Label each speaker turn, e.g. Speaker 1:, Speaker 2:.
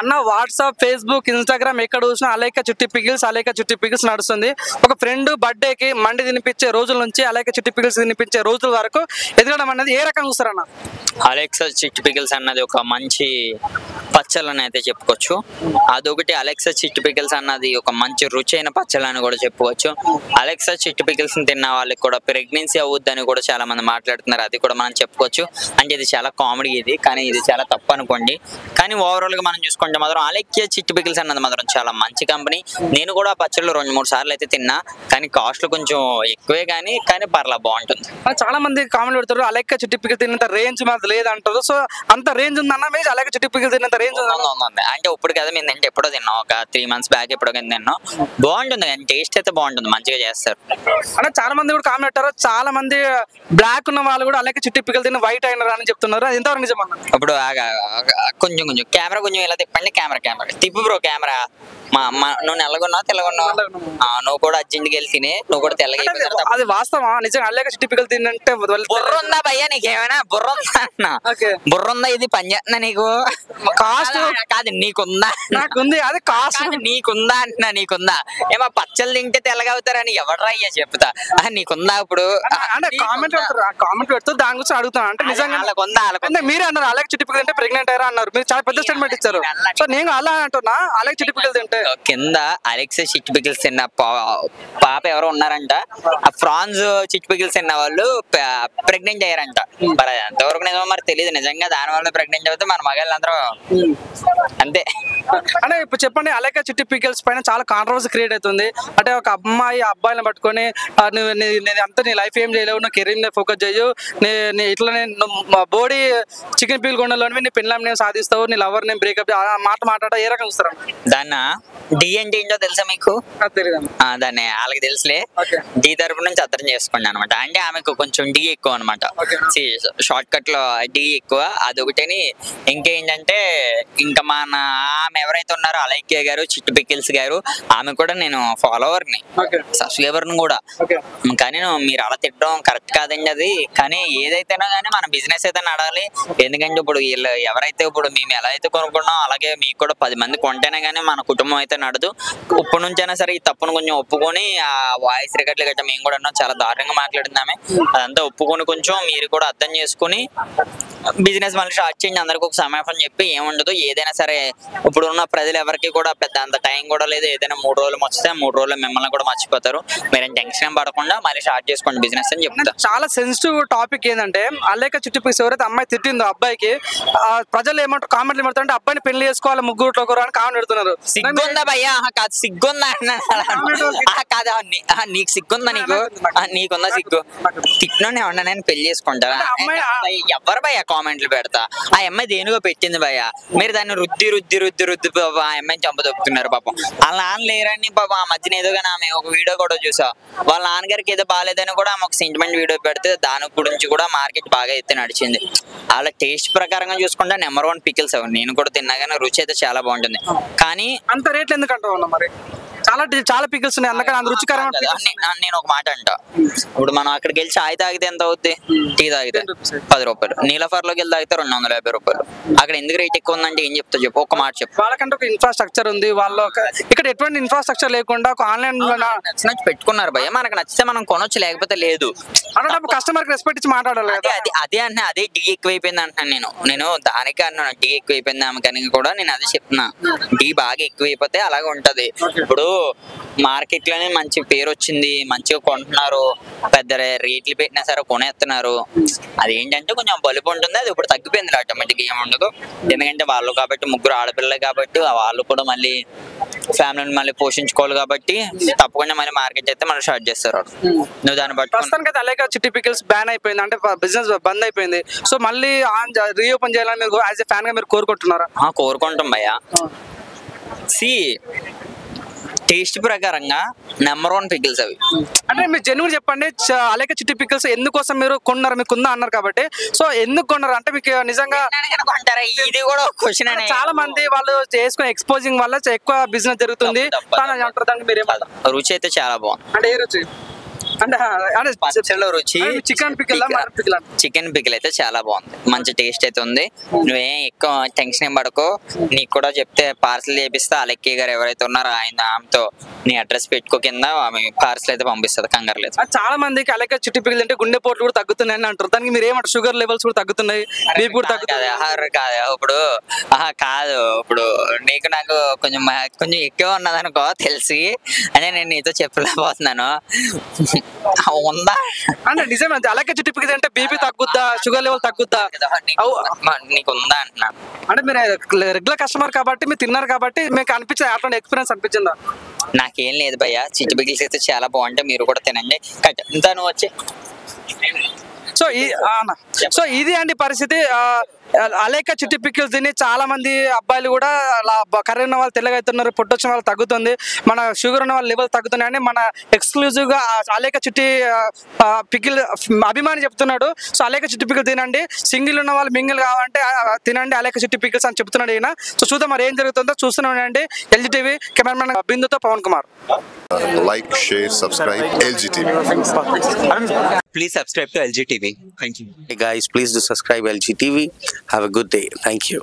Speaker 1: అన్న WhatsApp, Facebook, Instagram ఎక్కడ చూసినా అలైక చిట్టి పికిల్స్ నడుస్తుంది. ఒక ఫ్రెండ్ బర్త్డేకి మండి తినిపించే రోజుల నుంచి అలైక చిట్టి పికిల్స్ తినిపించే రోజుల వరకు ఎదగడం అనేది ఏ రకంగా చూస్తారన్న?
Speaker 2: అలెక్సా చిట్టి పికిల్స్ అన్నది ఒక మంచి పచ్చళ్ళని అయితే చెప్పుకోవచ్చు. అదొకటి. అలెక్సా చిట్టి పికిల్స్ అన్నది ఒక మంచి రుచైన పచ్చళ్ళని కూడా చెప్పుకోవచ్చు. అలెక్సా చిట్టి పికిల్స్ తిన్న వాళ్ళకి కూడా ప్రెగ్నెన్సీ అవుద్దని కూడా చాలా మంది మాట్లాడుతున్నారు. అది కూడా మనం చెప్పుకోవచ్చు. అంటే ఇది చాలా కామెడీ ఇది, కానీ ఇది చాలా తప్పు అనుకోండి. కానీ ఓవరాల్ గా మనం చూసుకుంటే మాత్రం అలెక్సా చిట్టి పికిల్స్ అన్నది మాత్రం చాలా మంచి కంపెనీ. నేను కూడా పచ్చళ్ళు 2-3 సార్లు అయితే తిన్నా, కానీ కాస్ట్లు కొంచెం ఎక్కువే, కానీ పర్లా బాగుంటుంది.
Speaker 1: చాలా మంది కామెంట్ పెడతారు అలైక చిట్టి పికిల్స్ తిన్నంత రేంజ్ మాది లేదంటారు. సో అంత రేంజ్ ఉందన్న మీరు అలైక చిట్టి పికిల్స్ తిన్నంత రేంజ్ ఉంది?
Speaker 2: అంటే ఇప్పుడు కదా మేము తింటే ఎప్పుడో తిన్నాం, ఒక 3 months బ్యాక్ ఎప్పుడో తిన్నాం. బాగుంటుంది, కానీ టేస్ట్ అయితే బాగుంటుంది, మంచిగా చేస్తారు.
Speaker 1: అంటే చాలా మంది కూడా కామెంట్ పెట్టారు, చాలా మంది బ్లాక్ ఉన్న వాళ్ళు కూడా అలైక చిట్టి పికిల్ తిని వైట్ అయినారు అని చెప్తున్నారు. అది ఎంతవరకు నిజమన్నా?
Speaker 2: ఇప్పుడు కొంచెం కెమెరా కొంచెం ఇలా తిప్పండి. కెమెరా తిప్పు బ్రో. కెమెరా నువ్వు నల్లగొన్నావు తెల్లగొన్నావు? నువ్వు కూడా అర్జెంట్కి వెళ్ళి తినే, నువ్వు కూడా తెల్లగా.
Speaker 1: అది వాస్తవా? నిజంగా అలైక చిట్టి పికిల్ తినంటే
Speaker 2: బుర్ర ఉందా భయ్యా నీకేమైనా? బుర్ర ఉందా అన్న? బుర్ర ఉందా? ఇది పని చేస్తున్నా నీకు?
Speaker 1: కాస్ట్
Speaker 2: కాదు, నీకుందా?
Speaker 1: నాకుంది. అది కాస్ట్
Speaker 2: నీకుందా అంటున్నా. నీకుందా? ఏమో పచ్చళ్ళు తింటే తెల్లగా అవుతారని ఎవడరా అయ్యా చెప్తా. నీకుందా? ఇప్పుడు
Speaker 1: అంటే కామెంట్ పెడుతూ దాని గురించి అడుగుతాను. అంటే నిజంగా మీరే అన్నారు అలైక చిట్టి పికిల్ తింటే ప్రెగ్నెంట్ అయ్యారా అన్నారు. మీరు చాలా పెద్ద స్టేట్మెంట్ ఇచ్చారు. సో నేను అలా అంటున్నా, అలైక చిట్టి పికిల్ తింటే
Speaker 2: కింద అలెక్సా చిట్టి పికిల్స్ తిన్న పాప ఎవరో ఉన్నారంట. ఆ ఫ్రాన్స్ చిట్టి పికిల్స్ తిన్న వాళ్ళు ప్రెగ్నెంట్ అయ్యారంట. మరి ఎంతవరకు నిజమో మరి తెలియదు. నిజంగా దాని వల్ల ప్రెగ్నెంట్ అవుతే మన మగాళ్ళందరూ అంతే.
Speaker 1: అంటే ఇప్పుడు చెప్పండి, అలైక చిట్టి పికిల్స్ పైన చాలా కాంట్రవర్సీ క్రియేట్ అవుతుంది. అంటే ఒక అమ్మాయి అబ్బాయిని పట్టుకొని అంతా నీ లైఫ్ ఏం చేయలేవు, నువ్వు కెరీర్ మీద ఫోకస్ చేయు, ఇట్లానే బాడీ చికెన్ పీల్ కొండలోని నీ పెళ్ళాం నేను సాధిస్తావు, నీ లవర్ నేను బ్రేకప్ మాట్లాడ ఏ రకంగా చూస్తారు?
Speaker 2: దాన్ని డి అంటే ఏంటో తెలుసా మీకు? దాన్ని వాళ్ళకి తెలుసులే. డి తరపు నుంచి అర్థం చేసుకోండి అనమాట. అంటే ఆమెకు కొంచెం డి ఎక్కువ అనమాట. షార్ట్ కట్ లో డి ఎక్కువ, అదొకటని. ఇంకేంటంటే ఇంకా మన ఆమె ఎవరైతే ఉన్నారో అలైక్య గారు, చిట్టి పికిల్స్ గారు, ఆమె కూడా నేను ఫాలోవర్ ని, సబ్స్క్రైబర్ ని కూడా. కానీ మీరు అలా తిట్టడం కరెక్ట్ కాదండి అది. కానీ ఏదైతేనో కానీ మన బిజినెస్ అయితే నడాలి. ఎందుకంటే ఇప్పుడు వీళ్ళు ఎవరైతే ఇప్పుడు మేము ఎలా అయితే కొనుక్కున్నాం అలాగే మీకు కూడా 10 మంది కొంటేనే కానీ మన కుటుంబం అయితే నడదు. ఇప్పటి నుంచైనా సరే ఈ తప్పును కొంచెం ఒప్పుకొని, ఆ వాయిస్ రికార్డులు గట్రా మేము కూడా చాలా దారుణంగా మాట్లాడుతున్నామే, అదంతా ఒప్పుకొని కొంచెం మీరు కూడా అర్థం చేసుకుని బిజినెస్ మళ్ళీ స్టార్ట్ చేయండి. అందరికి ఒక సమయం చెప్పి ఏముండదు. ఏదైనా సరే ఇప్పుడు ఉన్న ప్రజలు ఎవరికి కూడా పెద్ద అంత టైం కూడా లేదు. ఏదైనా 3 రోజులు వస్తే 3 రోజులు మిమ్మల్ని కూడా మర్చిపోతారు. మీరేం టెన్షన్ పడకుండా మళ్ళీ స్టార్ట్ చేసుకోండి బిజినెస్ అని చెప్తారు.
Speaker 1: చాలా సెన్సిటివ్ టాపిక్ ఏంటంటే అలైక చిట్టి పికిల్స్ ఎవరైతే అమ్మాయి తిట్టిందో అబ్బాయికి, ప్రజలు ఏమంటారు కామెంట్లు ఏమంటారంటే అబ్బాయిని పెళ్లి చేసుకోవాలి ముగ్గురు అని కామెంట్ పెడుతున్నారు.
Speaker 2: సిగ్గుందా భయ్యా? కాదు సిగ్గుందా కాదా? నీకు సిగ్గుందా? నీకుందా సిగ్గు? తిట్టినోని ఏమన్నా నేను పెళ్లి చేసుకుంటారా? ఎవరు భయ్యా కామెంట్లు పెడతా? ఆ అమ్మాయి దేనిగో పెట్టింది భయ్యా, మీరు దాన్ని రుద్ది ఆ అమ్మాయిని చంపదొక్కుతున్నారు పాపం. వాళ్ళ నాన్న లేరని పాపం ఆ మధ్యన ఏదో కానీ ఆమె ఒక వీడియో కూడా చూసా. వాళ్ళ నాన్నగారికి ఏదో బాగాలేదని కూడా ఆమె ఒక సెంటిమెంట్ వీడియో పెడితే దాని గురించి కూడా మార్కెట్ బాగా ఎత్తి నడిచింది. వాళ్ళ టేస్ట్ ప్రకారంగా చూసుకుంటే నెంబర్ 1 పికిల్స్. నేను కూడా తిన్నా కానీ రుచి అయితే చాలా బాగుంటుంది. కానీ
Speaker 1: అంత రేట్లు ఎందుకు అంటావు? మరి చాలా పికిల్స్ ఉన్నాయి, అందుకని అంత రుచికరమైన.
Speaker 2: నేను ఒక మాట అంట, ఇప్పుడు మనం అక్కడికి వెళ్ళి చాయ్ తాగితే ఎంత అవుద్ది? టీ తాగితే 10 రూపాయలు. నీలఫర్ లోకి వెళ్ళి తాగితే 250 రూపాయలు. అక్కడ ఎందుకు రేట్ ఎక్కువ ఉందంటే ఏం చెప్తా చెప్పు? ఒక మాట చెప్పు.
Speaker 1: వాళ్ళకంటే ఒక ఇన్ఫ్రాస్ట్రక్చర్ ఉంది. వాళ్ళు ఇక్కడ ఎటువంటి ఇన్ఫ్రాస్ట్రక్చర్ లేకుండా ఒక ఆన్లైన్
Speaker 2: నచ్చి పెట్టుకున్నారు భయ్య. మనకు నచ్చితే మనం కొనొచ్చు, లేకపోతే లేదు.
Speaker 1: అంటే కస్టమర్ కి రెస్పెక్ట్ ఇచ్చి మాట్లాడాలి.
Speaker 2: అదే అంటే అదే డి ఎక్కువైపోయింది అంటున్నాను నేను దానికి అన్నాను. డి ఎక్కువైపోయింది ఆమెకని కూడా నేను అదే చెప్తున్నా. డి బాగా ఎక్కువైపోతే అలాగే ఉంటది. ఇప్పుడు మార్కెట్ లోనే మంచి పేరు వచ్చింది, మంచిగా కొంటున్నారు, పెద్ద రేట్లు పెట్టినా సరే కొనేస్తున్నారు. అదేంటంటే కొంచెం బలుపు ఉంటుంది. అది ఇప్పుడు తగ్గిపోయింది ఆటోమేటిక్, ఏముండదు. ఎందుకంటే వాళ్ళు కాబట్టి ముగ్గురు ఆడపిల్లలు కాబట్టి వాళ్ళు కూడా మళ్ళీ ఫ్యామిలీని మళ్ళీ పోషించుకోవాలి కాబట్టి తప్పకుండా మళ్ళీ మార్కెట్ అయితే మళ్ళీ స్టార్ట్ చేస్తారు. నువ్వు దాన్ని బట్టి
Speaker 1: ప్రస్తుతానికి అయితే అలైక చిట్టి పికిల్స్ బ్యాన్ అయిపోయింది, అంటే బిజినెస్ బంద్ అయిపోయింది. సో మళ్ళీ రీఓపెన్ చేయాలని మీరు యాజ్ ఎ ఫ్యాన్ గా మీరు కోరుకుంటున్నారా?
Speaker 2: కోరుకుంటాం భయ్యా. టేస్ట్ ప్రకారంగా నెంబర్ 1 పికిల్స్ అవి.
Speaker 1: అంటే మీరు జెన్యూన్ చెప్పండి, అలైక చిట్టి పికిల్స్ ఎందుకోసం మీరు కొన్నారు? మీకు ఉందా అన్నారు కాబట్టి, సో ఎందుకు కొన్నారు అంటే మీకు నిజంగా
Speaker 2: ఇది కూడా క్వశ్చన్.
Speaker 1: చాలా మంది వాళ్ళు చేసుకునే ఎక్స్పోజింగ్ వల్ల ఎక్కువ బిజినెస్ జరుగుతుంది.
Speaker 2: రుచి అయితే చాలా బాగుంది.
Speaker 1: అంటే ఏ రుచి? అంటే అంటే
Speaker 2: పచ్చళ్ళ రుచి
Speaker 1: chicken pickle pickle
Speaker 2: chicken pickle అయితే చాలా బాగుంది, మంచి టేస్ట్ అయితే ఉంది. నువ్వేం ఎక్కువ టెన్షన్ ఏం పడకో, నీకు కూడా చెప్తే పార్సల్ చేపిస్తా. అలెక్కి గారు ఎవరైతే ఉన్నారో ఆమెతో నీ అడ్రస్ పెట్టుకో, కింద ఆమె పార్సల్ అయితే పంపిస్తుంది, కంగారు లేదు.
Speaker 1: చాలా మందికి అలెక్క చిట్టి పికిల్ అంటే గుండె పోట్లు కూడా తగ్గుతున్నాయి అని అంటారు. దానికి మీరు ఏమంటారు? షుగర్ లెవెల్స్ కూడా తగ్గుతున్నాయి, బీపీ కూడా తగ్గుతుంది.
Speaker 2: కాదు ఇప్పుడు కాదు, ఇప్పుడు నీకు నాకు కొంచెం ఎక్కువ ఉన్నదనుకో తెలిసి, అదే నేను నీతో చెప్పలేకపోతున్నాను. ఉందా
Speaker 1: అంటే నిజమే, అలెక్క చిట్టి పికిల్ అంటే బీపీ తగ్గుద్దా, షుగర్ లెవెల్ తగ్గుద్దా,
Speaker 2: నీకు ఉందా అంటున్నా.
Speaker 1: అంటే మీరు రెగ్యులర్ కస్టమర్ కాబట్టి మీరు తిన్నారు కాబట్టి మీకు అనిపించింది, అట్లాంటి ఎక్స్పీరియన్స్ అనిపించిందా?
Speaker 2: నాకేం లేదు భయ్య, చిట్టి పికిల్స్ అయితే చాలా బాగుంటాయి, మీరు కూడా తినండి. ఇంత నువ్వు వచ్చి
Speaker 1: సో ఇది అండి పరిస్థితి. అలేక చిట్టి పికిల్స్ తిని చాలా మంది అబ్బాయిలు కూడా కర్రీ ఉన్న వాళ్ళు తెల్లగా అవుతున్నారు, పొట్టొచ్చిన వాళ్ళు తగ్గుతుంది, మన షుగర్ ఉన్న వాళ్ళ లెవెల్ తగ్గుతున్నాయి అని మన ఎక్స్క్లూజివ్ గా అలేక చిట్టి పికిల్ అభిమాని చెప్తున్నాడు. సో అలేక చిట్టి పికిల్ తినండి, సింగిల్ ఉన్న వాళ్ళు మింగిల్ కావాలంటే తినండి అలేక చిట్టి పికిల్స్ అని చెప్తున్నాడు ఈయన. సో చూద్దాం మరి ఏం జరుగుతుందో, చూస్తున్నాండి. LGTV కెమెరామెన్ బిందుతో Pavan Kumar.
Speaker 3: Like, share, subscribe LGTV.
Speaker 4: Please subscribe to LGTV. Thank you.
Speaker 5: Hey guys, please do subscribe LGTV. Have a good day. Thank you.